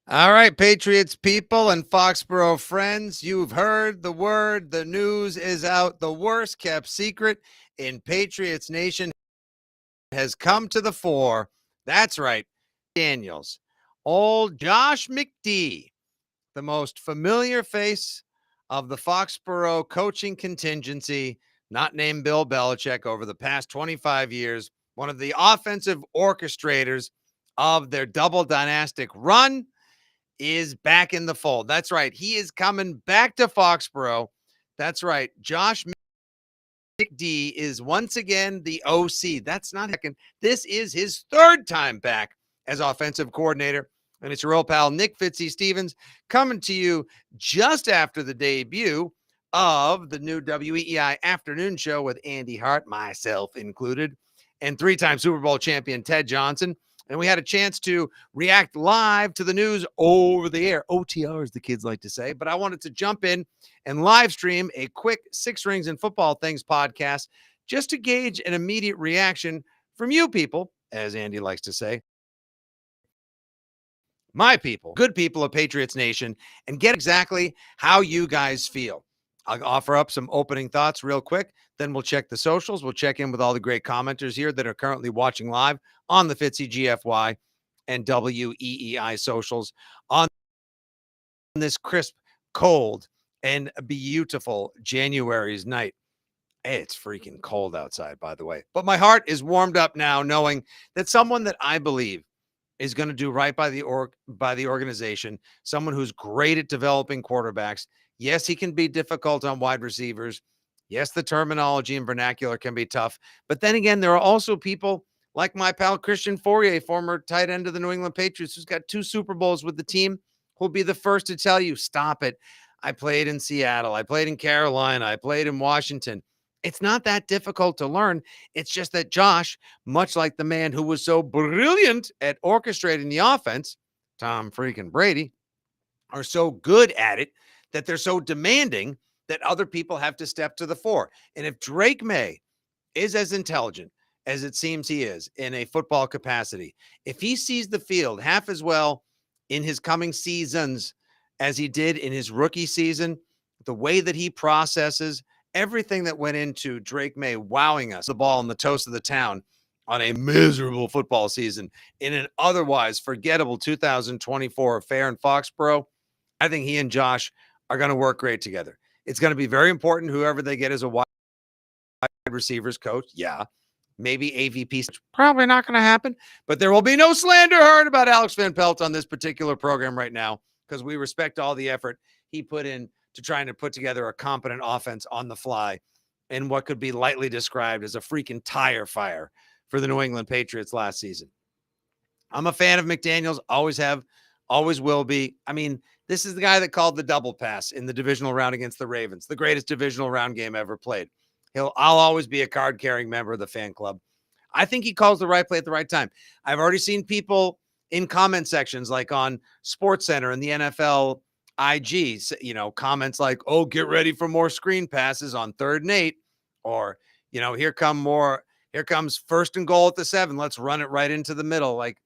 All right, Patriots people and Foxboro friends, you've heard the word. The news is out. The worst kept secret in Patriots Nation has come to the fore. That's right, Daniels. Old Josh McD, the most familiar face of the Foxboro coaching contingency, not named Bill Belichick, over the past 25 years, one of the offensive orchestrators of their double dynastic run, is back in the fold. That's right. He is coming back to Foxboro. That's right. Josh McD is once again the OC. That's not second. This is his third time back as offensive coordinator. And it's your old pal, Nick Fitzy Stevens, coming to you just after the debut of the new WEEI afternoon show with Andy Hart, myself included, and three-time Super Bowl champion Ted Johnson. And we had a chance to react live to the news over the air. OTR, as the kids like to say. But I wanted to jump in and live stream a quick Six Rings and Football Things podcast just to gauge an immediate reaction from you people, as Andy likes to say, my people, good people of Patriots Nation, and get exactly how you guys feel. I'll offer up some opening thoughts real quick. Then we'll check the socials. We'll check in with all the great commenters here that are currently watching live on the Fitzy GFY and WEEI socials on this crisp, cold, and beautiful January's night. Hey, it's freaking cold outside, by the way. But my heart is warmed up now knowing that someone that I believe is going to do right by the organization, someone who's great at developing quarterbacks. Yes, he can be difficult on wide receivers. Yes, the terminology and vernacular can be tough. But then again, there are also people like my pal Christian Fourier, former tight end of the New England Patriots, who's got 2 Super Bowls with the team, who'll be the first to tell you, stop it. I played in Seattle. I played in Carolina. I played in Washington. It's not that difficult to learn. It's just that Josh, much like the man who was so brilliant at orchestrating the offense, Tom freaking Brady, are so good at it that they're so demanding that other people have to step to the fore. And if Drake May is as intelligent as it seems he is in a football capacity, if he sees the field half as well in his coming seasons as he did in his rookie season, the way that he processes everything that went into Drake May wowing us, the ball in the toast of the town on a miserable football season in an otherwise forgettable 2024 affair in Foxborough, I think he and Josh are going to work great together. It's going to be very important whoever they get as a wide receivers coach. Yeah. Maybe AVP. Probably not going to happen, but there will be no slander heard about Alex Van Pelt on this particular program right now because we respect all the effort he put in to trying to put together a competent offense on the fly in what could be lightly described as a freaking tire fire for the New England Patriots last season. I'm a fan of McDaniels, always have, always will be. I mean, this is the guy that called the double pass in the divisional round against the Ravens, the greatest divisional round game ever played. I'll always be a card-carrying member of the fan club. I think he calls the right play at the right time. I've already seen people in comment sections like on SportsCenter and the NFL IG, comments like, "Oh, get ready for more screen passes on 3rd and 8," or, "Here comes 1st and goal at the 7. Let's run it right into the middle." Like,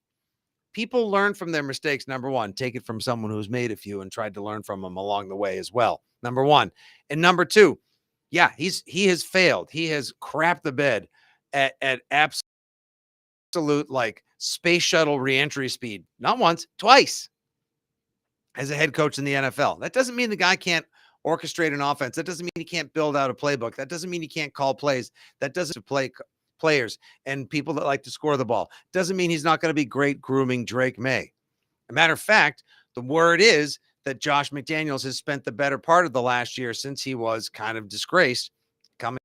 people learn from their mistakes. Number one, take it from someone who's made a few and tried to learn from them along the way as well. Number one. And number two, yeah, he has failed. He has crapped the bed at absolute like space shuttle reentry speed. Not once, twice as a head coach in the NFL. That doesn't mean the guy can't orchestrate an offense. That doesn't mean he can't build out a playbook. That doesn't mean he can't call plays. That doesn't play players and people that like to score the ball. Doesn't mean he's not going to be great grooming Drake May. A matter of fact, the word is that Josh McDaniels has spent the better part of the last year since he was kind of disgraced coming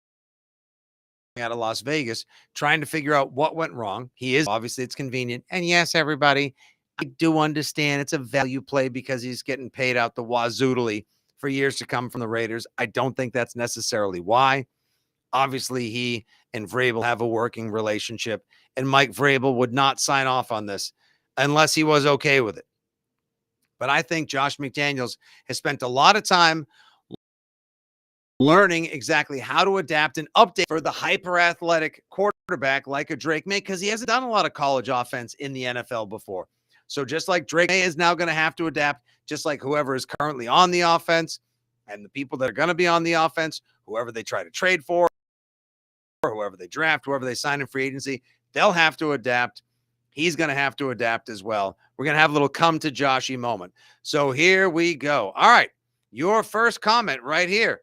out of Las Vegas, trying to figure out what went wrong. He is, obviously, it's convenient. And yes, everybody, I do understand it's a value play because he's getting paid out the wazoodly for years to come from the Raiders. I don't think that's necessarily why. Obviously, he and Vrabel have a working relationship, and Mike Vrabel would not sign off on this unless he was okay with it. But I think Josh McDaniels has spent a lot of time learning exactly how to adapt and update for the hyper-athletic quarterback like a Drake May, because he hasn't done a lot of college offense in the NFL before. So just like Drake May is now going to have to adapt, just like whoever is currently on the offense and the people that are going to be on the offense, whoever they try to trade for, whoever they draft, whoever they sign in free agency, they'll have to adapt. He's going to have to adapt as well. We're going to have a little come to Joshy moment. So here we go. All right. Your first comment right here.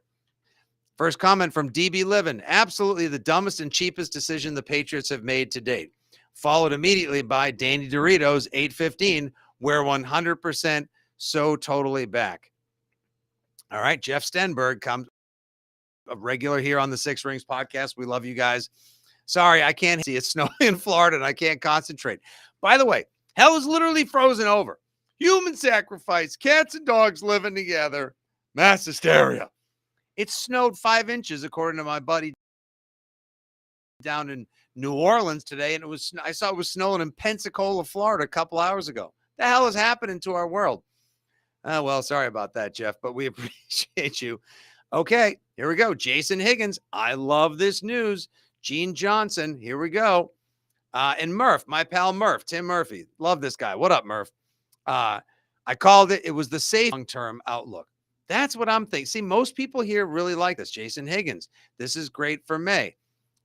First comment from DB Livin. Absolutely the dumbest and cheapest decision the Patriots have made to date. Followed immediately by Danny Doritos, 815. We're 100% so totally back. All right. Jeff Stenberg comes, a regular here on the Six Rings podcast. We love you guys. Sorry, I can't see. It's snowing in Florida and I can't concentrate. By the way, hell is literally frozen over. Human sacrifice, cats and dogs living together, mass hysteria. It snowed 5 inches, according to my buddy down in New Orleans today, and I saw it was snowing in Pensacola, Florida, a couple hours ago. The hell is happening to our world? Well, sorry about that, Jeff, but we appreciate you. Okay, here we go. Jason Higgins. I love this news. Gene Johnson. Here we go. And Murph, my pal Murph, Tim Murphy. Love this guy. What up, Murph? I called it. It was the safe long-term outlook. That's what I'm thinking. See, most people here really like this. Jason Higgins. This is great for May.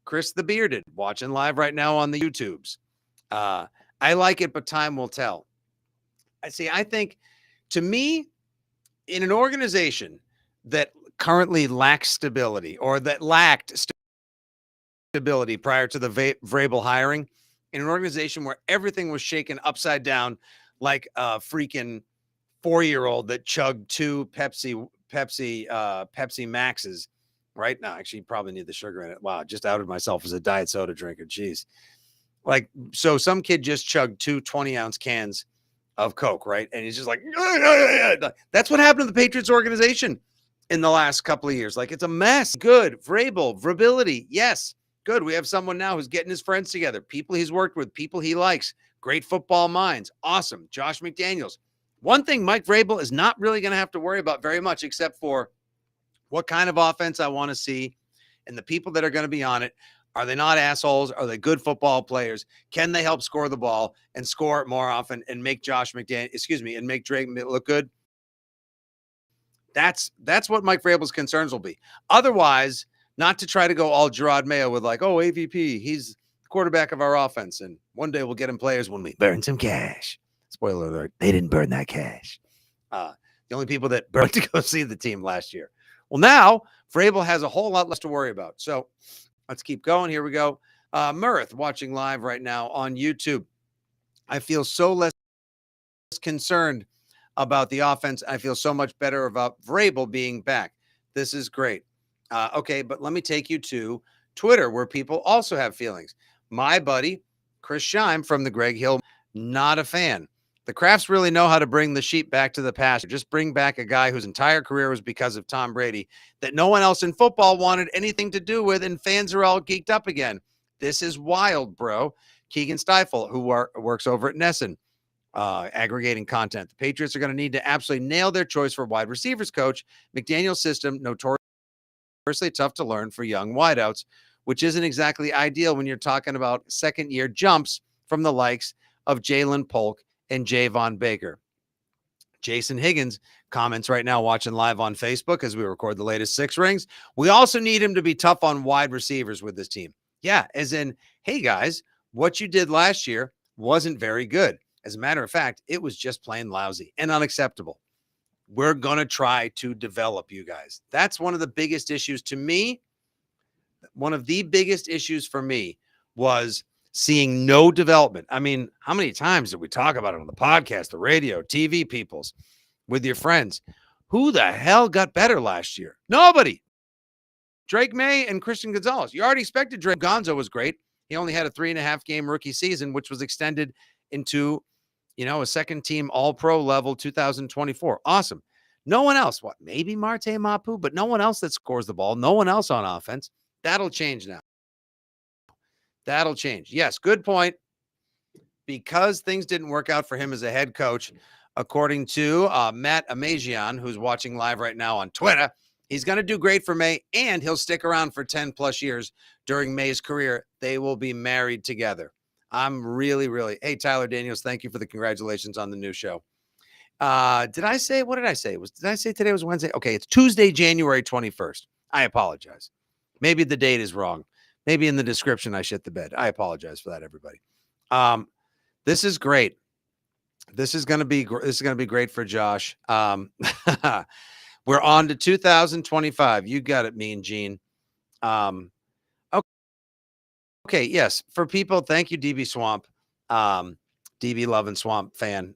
Chris the Bearded, watching live right now on the YouTubes. I like it, but time will tell. I think, to me, in an organization that currently lacks stability, or that lacked stability prior to the Vrabel hiring, in an organization where everything was shaken upside down like a freaking 4-year-old that chugged 2 Pepsi Maxes, right? No, actually, you probably need the sugar in it. Wow, just outed myself as a diet soda drinker. Jeez. Like, so some kid just chugged 2 20-ounce cans of Coke, right? And he's just like, that's what happened to the Patriots organization in the last couple of years. Like, it's a mess. Good. Vrability. Yes. Good. We have someone now who's getting his friends together, people he's worked with, people he likes, great football minds. Awesome. Josh McDaniels. One thing Mike Vrabel is not really going to have to worry about very much, except for what kind of offense I want to see and the people that are going to be on it. Are they not assholes? Are they good football players? Can they help score the ball and score it more often and make and make Drake look good? That's what Mike Vrabel's concerns will be. Otherwise, not to try to go all Gerard Mayo with like, oh, AVP, he's the quarterback of our offense, and one day we'll get him players when we burn some cash. Spoiler alert, they didn't burn that cash. The only people that burned to go see the team last year. Well, now Vrabel has a whole lot less to worry about. So let's keep going. Here we go. Mirth watching live right now on YouTube. I feel so less concerned about the offense. I feel so much better about Vrabel being back. This is great. Okay, but let me take you to Twitter, where people also have feelings. My buddy, Chris Scheim from the Greg Hill, not a fan. The Crafts really know how to bring the sheep back to the pasture. Just bring back a guy whose entire career was because of Tom Brady, that no one else in football wanted anything to do with, and fans are all geeked up again. This is wild, bro. Keegan Stiefel, who works over at Nesson, aggregating content. The Patriots are going to need to absolutely nail their choice for wide receivers coach. McDaniels' system, notoriously tough to learn for young wideouts, which isn't exactly ideal when you're talking about second-year jumps from the likes of Jalen Polk and Javon Baker. Jason Higgins comments right now, watching live on Facebook as we record the latest Six Rings. We also need him to be tough on wide receivers with this team. Yeah, as in, hey guys, what you did last year wasn't very good. As a matter of fact, it was just plain lousy and unacceptable. We're going to try to develop you guys. That's one of the biggest issues to me. One of the biggest issues for me was seeing no development. I mean, how many times did we talk about it on the podcast, the radio, TV peoples, with your friends? Who the hell got better last year? Nobody. Drake May and Christian Gonzalez. You already expected Drake. Gonzo was great. He only had a 3.5 game rookie season, which was extended into, a second team all-pro level 2024. Awesome. No one else. What? Maybe Marte Mapu, but no one else that scores the ball. No one else on offense. That'll change now. That'll change. Yes, good point. Because things didn't work out for him as a head coach, according to Matt Amazian, who's watching live right now on Twitter, he's going to do great for May, and he'll stick around for 10 plus years during May's career. They will be married together. I'm really, really. Hey, Tyler Daniels, thank you for the congratulations on the new show. What did I say? Did I say today was Wednesday? Okay, it's Tuesday, January 21st. I apologize. Maybe the date is wrong. Maybe in the description I shit the bed. I apologize for that, everybody. This is great. This is going to be great for Josh. We're on to 2025. You got it, Mean Gene. Okay, yes. For people, thank you, DB Swamp. DB Love and Swamp fan.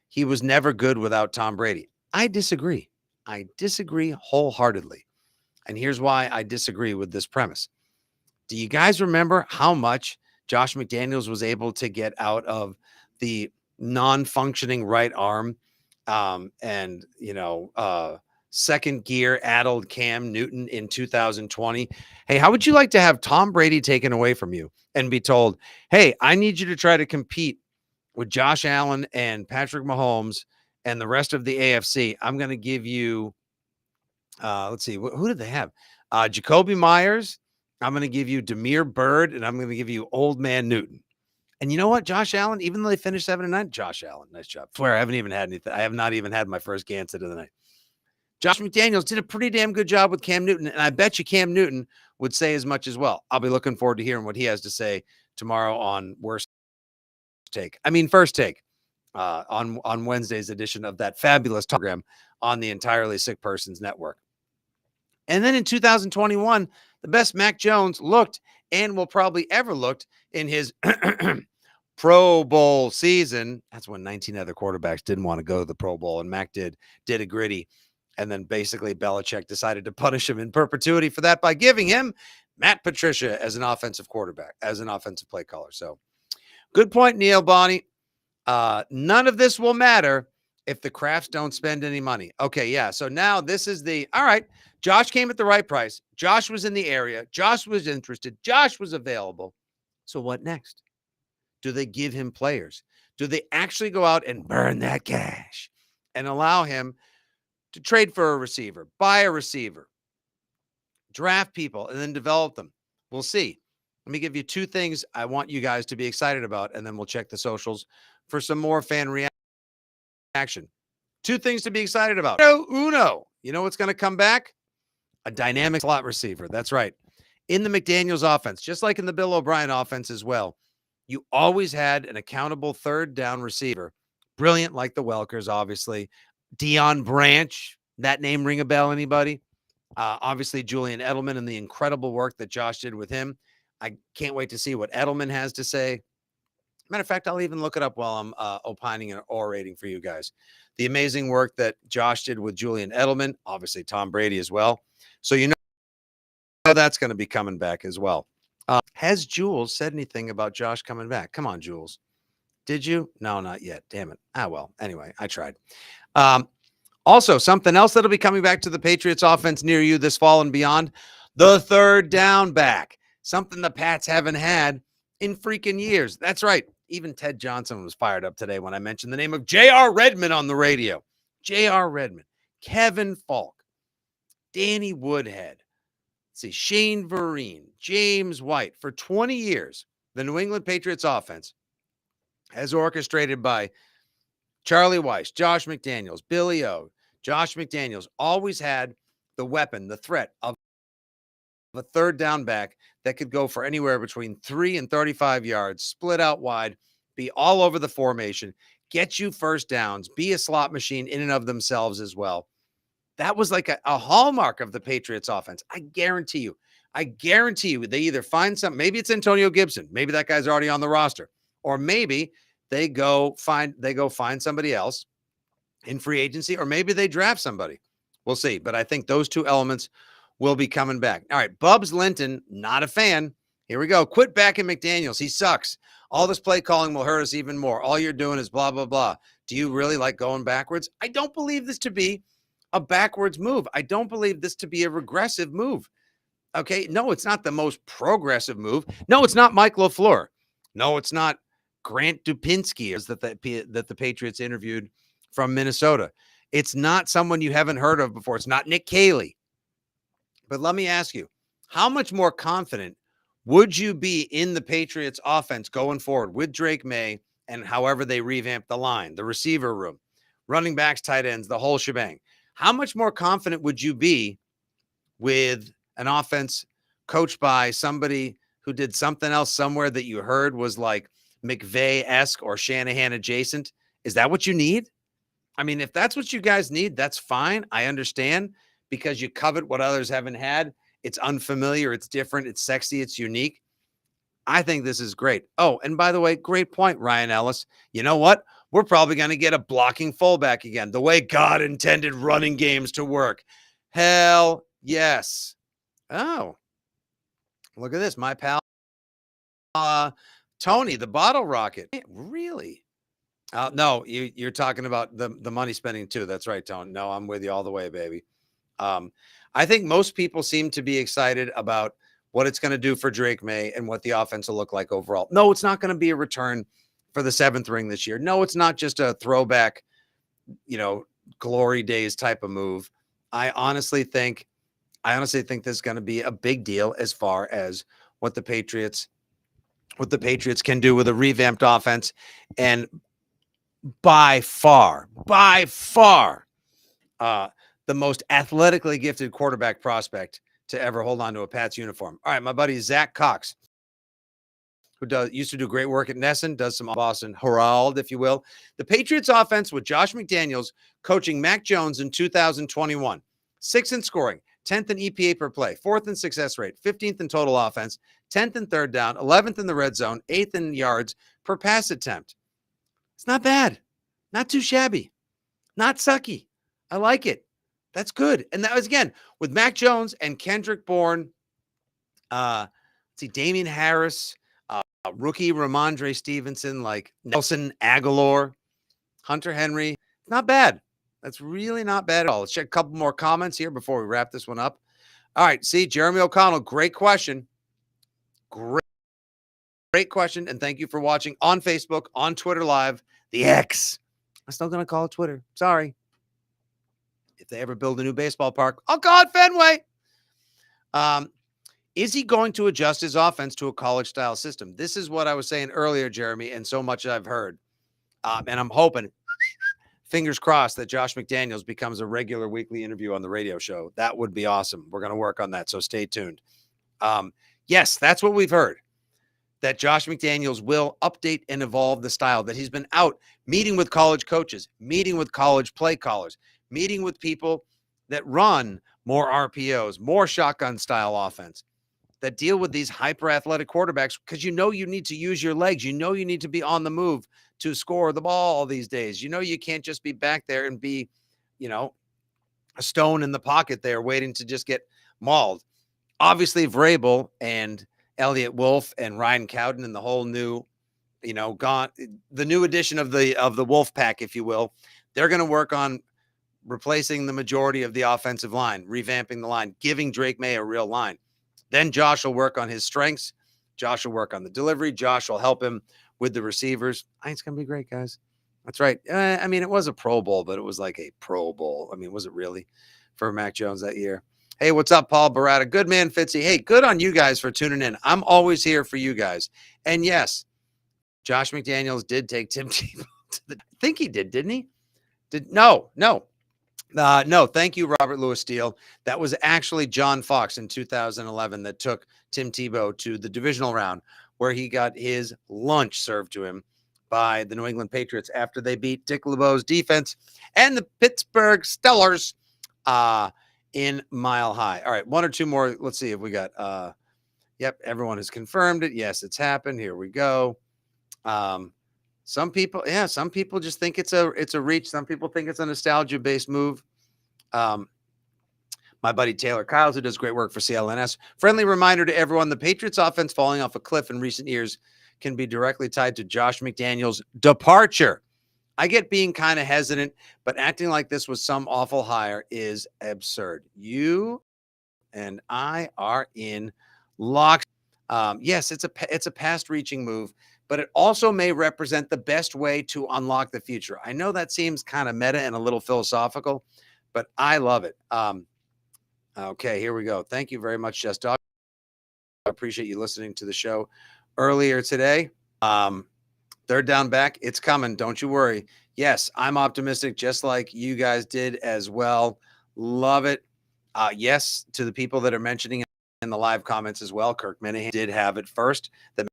He was never good without Tom Brady. I disagree. I disagree wholeheartedly. And here's why I disagree with this premise. Do you guys remember how much Josh McDaniels was able to get out of the non-functioning right arm and, second gear addled Cam Newton in 2020? Hey, how would you like to have Tom Brady taken away from you and be told, hey, I need you to try to compete with Josh Allen and Patrick Mahomes and the rest of the AFC? I'm going to give you, let's see, who did they have? Jacoby Myers. I'm going to give you Demir Bird, and I'm going to give you Old Man Newton. And you know what? Josh Allen, even though they finished 7-9, Josh Allen, nice job. Swear, I haven't even had anything. I have not even had my first Gansett of the night. Josh McDaniels did a pretty damn good job with Cam Newton, and I bet you Cam Newton would say as much as well. I'll be looking forward to hearing what he has to say tomorrow on First Take on Wednesday's edition of that fabulous program on the Entirely Sick Persons Network. And then in 2021, the best Mac Jones looked and will probably ever looked in his Pro Bowl season. That's when 19 other quarterbacks didn't want to go to the Pro Bowl, and Mac did a gritty. And then basically Belichick decided to punish him in perpetuity for that by giving him Matt Patricia as an offensive quarterback, as an offensive play caller. So good point, Neil Bonnie. None of this will matter if the Crafts don't spend any money. Okay, yeah. So now this is all right. Josh came at the right price. Josh was in the area. Josh was interested. Josh was available. So what next? Do they give him players? Do they actually go out and burn that cash and allow him to trade for a receiver, buy a receiver, draft people, and then develop them? We'll see. Let me give you two things I want you guys to be excited about, and then we'll check the socials for some more fan reaction. Two things to be excited about. Uno. You know what's going to come back? A dynamic slot receiver. That's right. In the McDaniels offense, just like in the Bill O'Brien offense as well, you always had an accountable third down receiver. Brilliant, like the Welkers, obviously. Deion Branch, that name ring a bell, anybody? Obviously, Julian Edelman and the incredible work that Josh did with him. I can't wait to see what Edelman has to say. Matter of fact, I'll even look it up while I'm opining and orating for you guys. The amazing work that Josh did with Julian Edelman, obviously Tom Brady as well. So you know that's going to be coming back as well. Has Jules said anything about Josh coming back? Come on, Jules. Did you? No, not yet. Damn it. Well, anyway, I tried. Also, something else that'll be coming back to the Patriots offense near you this fall and beyond, the third down back. Something the Pats haven't had in freaking years. That's right. Even Ted Johnson was fired up today when I mentioned the name of J.R. Redmond on the radio. J.R. Redmond, Kevin Falk, Danny Woodhead, Shane Vereen, James White. For 20 years, the New England Patriots offense, as orchestrated by Charlie Weiss, Josh McDaniels, Billy O, Josh McDaniels, always had the weapon, the threat of a third down back that could go for anywhere between 3 and 35 yards, split out wide, be all over the formation, get you first downs, be a slot machine in and of themselves as well. That was like a hallmark of the Patriots offense. I guarantee you, they either find something. Maybe it's Antonio Gibson. Maybe that guy's already on the roster. Or maybe they go find somebody else in free agency, or maybe they draft somebody. We'll see. But I think those two elements will be coming back. All right, Bubs Linton, not a fan. Here we go. Quit backing McDaniels. He sucks. All this play calling will hurt us even more. All you're doing is blah, blah, blah. Do you really like going backwards? I don't believe this to be a backwards move. I don't believe this to be a regressive move. Okay, no, it's not the most progressive move. No, it's not Mike LaFleur. No, it's not Grant Dupinski, as that the Patriots interviewed from Minnesota. It's not someone you haven't heard of before. It's not Nick Caley. But let me ask you, how much more confident Would you be in the Patriots offense going forward with Drake May and however they revamp the line, the receiver room, running backs, tight ends, the whole shebang? How much more confident would you be with an offense coached by somebody who did something else somewhere that you heard was like McVay-esque or Shanahan adjacent? Is that what you need? I mean, if that's what you guys need, that's fine. I understand, because you covet what others haven't had. It's unfamiliar. It's different. It's sexy. It's unique. I think this is great. Oh, and by the way, great point, Ryan Ellis. You know what? We're probably going to get a blocking fullback again, the way God intended running games to work. Hell yes. Oh, look at this. My pal, Tony, the bottle rocket. Really? No, you're talking about the money spending too. That's right, Tone. No, I'm with you all the way, baby. I think most people seem to be excited about what it's going to do for Drake May and what the offense will look like overall. No, it's not going to be a return for the 7th ring this year. No, it's not just a throwback, glory days type of move. I honestly think this is going to be a big deal as far as what the Patriots can do with a revamped offense. And by far, the most athletically gifted quarterback prospect to ever hold on to a Pats uniform. All right, my buddy Zach Cox, who used to do great work at Nesson, does some Boston Herald, if you will. The Patriots offense with Josh McDaniels coaching Mac Jones in 2021. 6th in scoring, 10th in EPA per play, 4th in success rate, 15th in total offense, 10th in third down, 11th in the red zone, 8th in yards per pass attempt. It's not bad. Not too shabby. Not sucky. I like it. That's good. And that was, again, with Mac Jones and Kendrick Bourne, Damian Harris, rookie Ramondre Stevenson, like Nelson Aguilar, Hunter Henry. Not bad. That's really not bad at all. Let's check a couple more comments here before we wrap this one up. All right. See, Jeremy O'Connell, great question. Great question. And thank you for watching on Facebook, on Twitter Live, the X. I'm still going to call it Twitter. Sorry. If they ever build a new baseball park, I'll call it Fenway. Is he going to adjust his offense to a college-style system? This is what I was saying earlier, Jeremy, and so much I've heard. And I'm hoping, fingers crossed, that Josh McDaniels becomes a regular weekly interview on the radio show. That would be awesome. We're going to work on that, so stay tuned. Yes, that's what we've heard, that Josh McDaniels will update and evolve the style, that he's been out meeting with college coaches, meeting with college play callers, meeting with people that run more RPOs, more shotgun style offense, that deal with these hyper athletic quarterbacks, because you need to use your legs. You need to be on the move to score the ball these days. You can't just be back there and be, a stone in the pocket there waiting to just get mauled. Obviously, Vrabel and Elliott Wolf and Ryan Cowden and the whole new, the new edition of the Wolf Pack, if you will, they're going to work on replacing the majority of the offensive line, revamping the line, giving Drake May a real line. Then Josh will work on his strengths. Josh will work on the delivery. Josh will help him with the receivers. I think it's going to be great, guys. That's right. It was a Pro Bowl, but it was like a Pro Bowl. Was it really for Mac Jones that year? Hey, what's up, Paul Barata? Good man, Fitzy. Hey, good on you guys for tuning in. I'm always here for you guys. And yes, Josh McDaniels did take Tim Tebow to I think he did, didn't he? No. No, thank you, Robert Louis Steele. That was actually John Fox in 2011 that took Tim Tebow to the divisional round, where he got his lunch served to him by the New England Patriots after they beat Dick LeBeau's defense and the Pittsburgh Steelers in Mile High. All right, one or two more. Let's see if we got. Yep, everyone has confirmed it. Yes, it's happened. Here we go. Some people just think it's a reach. Some people think it's a nostalgia-based move. My buddy Taylor Kyles, who does great work for CLNS. Friendly reminder to everyone, the Patriots offense falling off a cliff in recent years can be directly tied to Josh McDaniels' departure. I get being kind of hesitant, but acting like this was some awful hire is absurd. You and I are in lock. Yes, it's a past-reaching move, but it also may represent the best way to unlock the future. I know that seems kind of meta and a little philosophical, but I love it. Okay, here we go. Thank you very much, Jess Dog. appreciate you listening to the show earlier today. Third down back, it's coming. Don't you worry. Yes, I'm optimistic, just like you guys did as well. Love it. Yes, to the people that are mentioning in the live comments as well, Kirk Minahan did have it first. That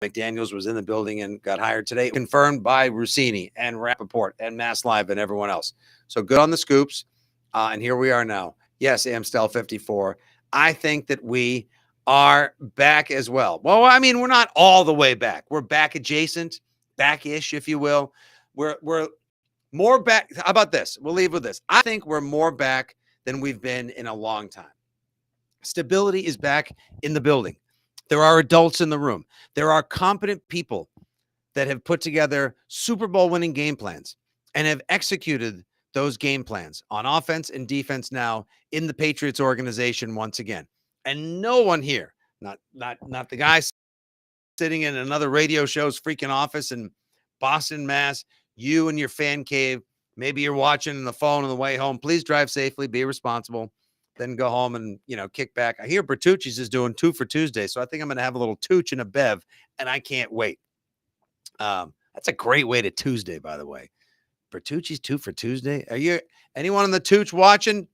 McDaniels was in the building and got hired today, confirmed by Rossini and Rappaport and Mass Live and everyone else. So good on the scoops. And here we are now. Yes, Amstel 54. I think that we are back as well. Well, I mean, we're not all the way back. We're back adjacent, back-ish, if you will. We're more back. How about this? We'll leave with this. I think we're more back than we've been in a long time. Stability is back in the building. There are adults in the room. There are competent people that have put together Super Bowl winning game plans and have executed those game plans on offense and defense now in the Patriots organization once again. And no one here, not the guys sitting in another radio show's freaking office in Boston, Mass, you and your fan cave, maybe you're watching on the phone on the way home. Please drive safely, be responsible, then go home and, kick back. I hear Bertucci's is doing 2 for Tuesday, so I think I'm going to have a little Tooch and a Bev, and I can't wait. That's a great way to Tuesday, by the way. Bertucci's 2 for Tuesday. Are you anyone on the Tooch watching?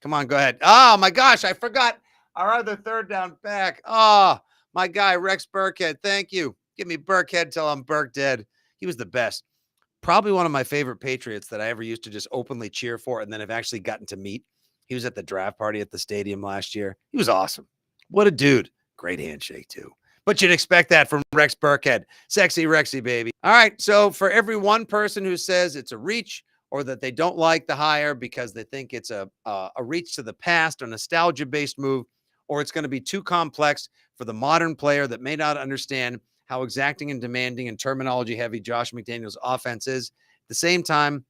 Come on, go ahead. Oh my gosh, I forgot our other third down back. Oh, my guy, Rex Burkhead. Thank you. Give me Burkhead till I'm Burke dead. He was the best. Probably one of my favorite Patriots that I ever used to just openly cheer for and then have actually gotten to meet. He was at the draft party at the stadium last year. He was awesome. What a dude. Great handshake, too. But you'd expect that from Rex Burkhead. Sexy Rexy, baby. All right, so for every one person who says it's a reach or that they don't like the hire because they think it's a reach to the past, a nostalgia-based move, or it's going to be too complex for the modern player that may not understand how exacting and demanding and terminology-heavy Josh McDaniels' offense is. At the same time,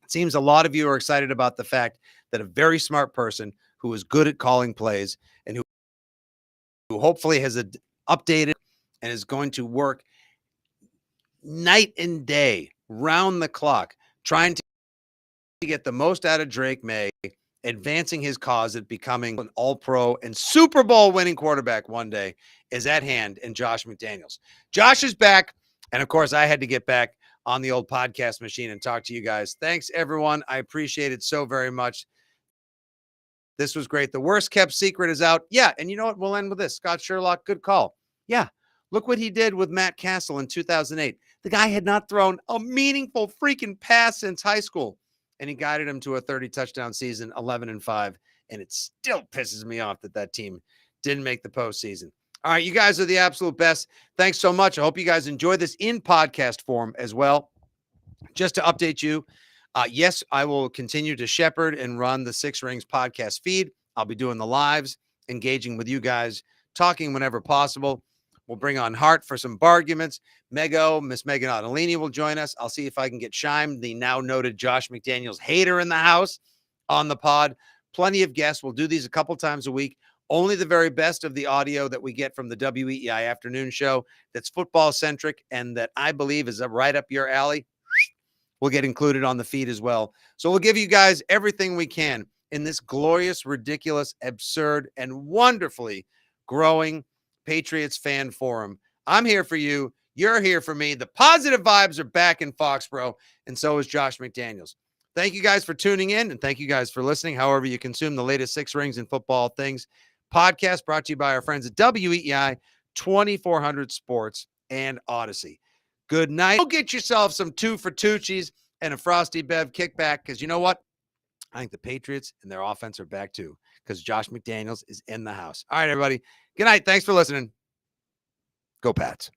it seems a lot of you are excited about the fact that a very smart person who is good at calling plays and who hopefully has updated and is going to work night and day, round the clock, trying to get the most out of Drake May, advancing his cause at becoming an all-pro and Super Bowl winning quarterback one day is at hand in Josh McDaniels. Josh is back. And of course, I had to get back on the old podcast machine and talk to you guys. Thanks, everyone. I appreciate it so very much. This was great. The worst kept secret is out. Yeah. And you know what? We'll end with this. Scott Sherlock, good call. Yeah. Look what he did with Matt Castle in 2008. The guy had not thrown a meaningful freaking pass since high school. And he guided him to a 30-touchdown season, 11-5. And it still pisses me off that team didn't make the postseason. All right, you guys are the absolute best. Thanks so much. I hope you guys enjoy this in podcast form as well. Just to update you, yes, I will continue to shepherd and run the Six Rings podcast feed. I'll be doing the lives, engaging with you guys, talking whenever possible. We'll bring on Hart for some barguments. Miss Megan Ottolini will join us. I'll see if I can get Shime, the now noted Josh McDaniels hater in the house, on the pod. Plenty of guests. We'll do these a couple times a week. Only the very best of the audio that we get from the WEEI afternoon show that's football-centric and that I believe is right up your alley will get included on the feed as well. So we'll give you guys everything we can in this glorious, ridiculous, absurd, and wonderfully growing Patriots fan forum. I'm here for you. You're here for me. The positive vibes are back in Foxboro, and so is Josh McDaniels. Thank you guys for tuning in, and thank you guys for listening. However you consume the latest Six Rings and Football Things podcast brought to you by our friends at WEEI, 2400 Sports, and Odyssey. Good night. Go get yourself some 2 for Tucci's and a Frosty Bev kickback, because you know what? I think the Patriots and their offense are back too, because Josh McDaniels is in the house. All right, everybody. Good night. Thanks for listening. Go Pats.